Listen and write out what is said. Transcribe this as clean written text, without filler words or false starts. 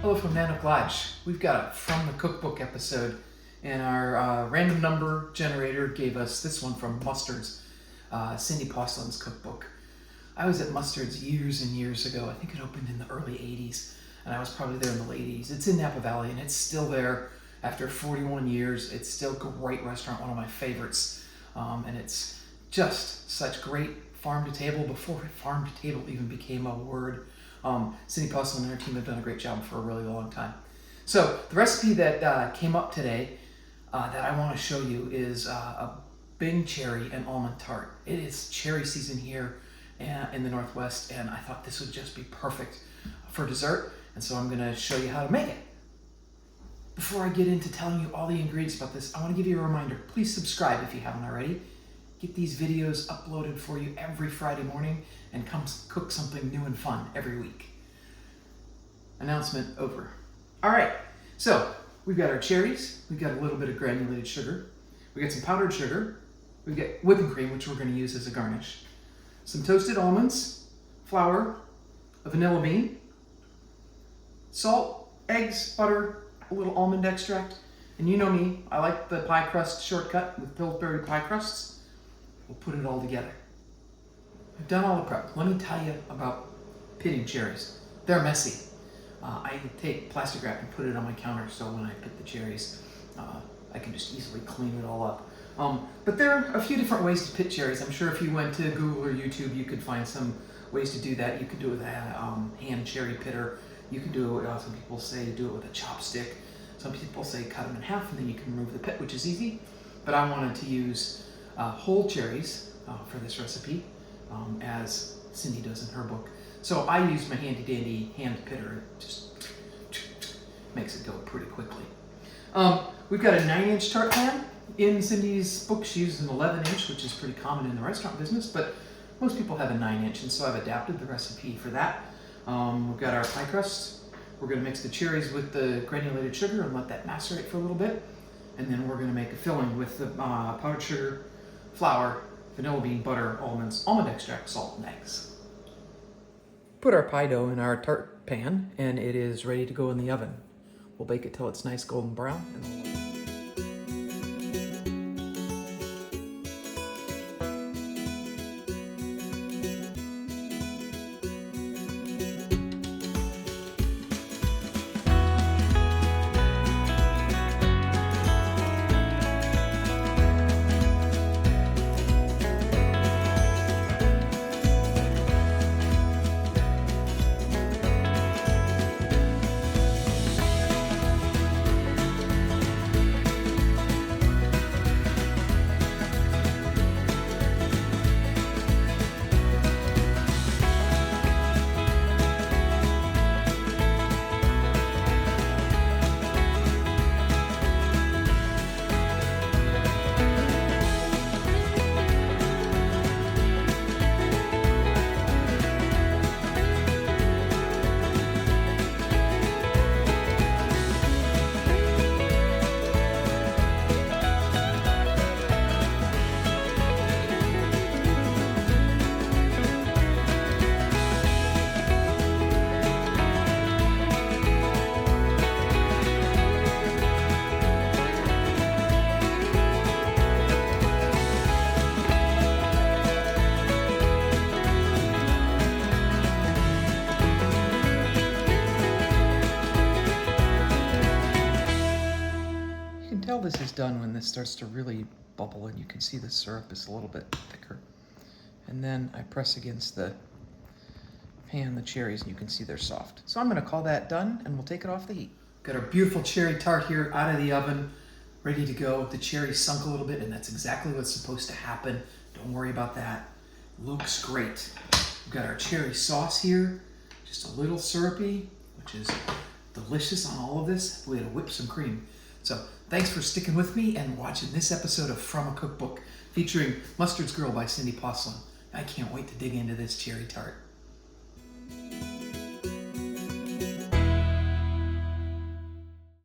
Hello from Nana Lodge. We've got a From the Cookbook episode, and our random number generator gave us this one from Mustard's, Cindy Pawlcyn's cookbook. I was at Mustard's years and years ago. I think it opened in the early 80s, and I was probably there in the late 80s. It's in Napa Valley, and it's still there after 41 years. It's still a great restaurant, one of my favorites, and it's just such great farm to table before farm to table even became a word. Cindy Pawlcyn and her team have done a great job for a really long time. So the recipe that came up today that I want to show you is a Bing cherry and almond tart. It is cherry season here in the Northwest, and I thought this would just be perfect for dessert, and so I'm going to show you how to make it. Before I get into telling you all the ingredients about this, I want to give you a reminder. Please subscribe if you haven't already. Get these videos uploaded for you every Friday morning, and come cook something new and fun every week. Announcement over. All right, so we've got our cherries, we've got a little bit of granulated sugar, we got some powdered sugar, we've got whipping cream, which we're going to use as a garnish, some toasted almonds, flour, a vanilla bean, salt, eggs, butter, a little almond extract, and you know me, I like the pie crust shortcut with Pillsbury pie crusts. We'll put it all together. I've done all the prep. Let me tell you about pitting cherries. They're messy. I take plastic wrap and put it on my counter so when I pit the cherries, I can just easily clean it all up. But there are a few different ways to pit cherries. I'm sure if you went to Google or YouTube, you could find some ways to do that. You could do it with a hand cherry pitter. You can do it, some people say do it with a chopstick. Some people say cut them in half and then you can remove the pit, which is easy. But I wanted to use whole cherries for this recipe, as Cindy does in her book. So I use my handy dandy hand pitter. It just makes it go pretty quickly. We've got a 9-inch tart pan. In Cindy's book, she uses an 11-inch, which is pretty common in the restaurant business, but most people have a 9-inch, and so I've adapted the recipe for that. We've got our pie crust. We're going to mix the cherries with the granulated sugar and let that macerate for a little bit. And then we're going to make a filling with the powdered sugar, flour, vanilla bean, butter, almonds, almond extract, salt, and eggs. Put our pie dough in our tart pan, and it is ready to go in the oven. We'll bake it till it's nice golden brown. Tell this is done when this starts to really bubble and you can see the syrup is a little bit thicker. And then I press against the pan the cherries and you can see they're soft. So I'm going to call that done and we'll take it off the heat. Got our beautiful cherry tart here out of the oven, ready to go. The cherries sunk a little bit and that's exactly what's supposed to happen. Don't worry about that. Looks great. We've got our cherry sauce here, just a little syrupy, which is delicious on all of this. We had to whip some cream. So thanks for sticking with me and watching this episode of From a Cookbook featuring Mustard's Girl by Cindy Pawlcyn. I can't wait to dig into this cherry tart.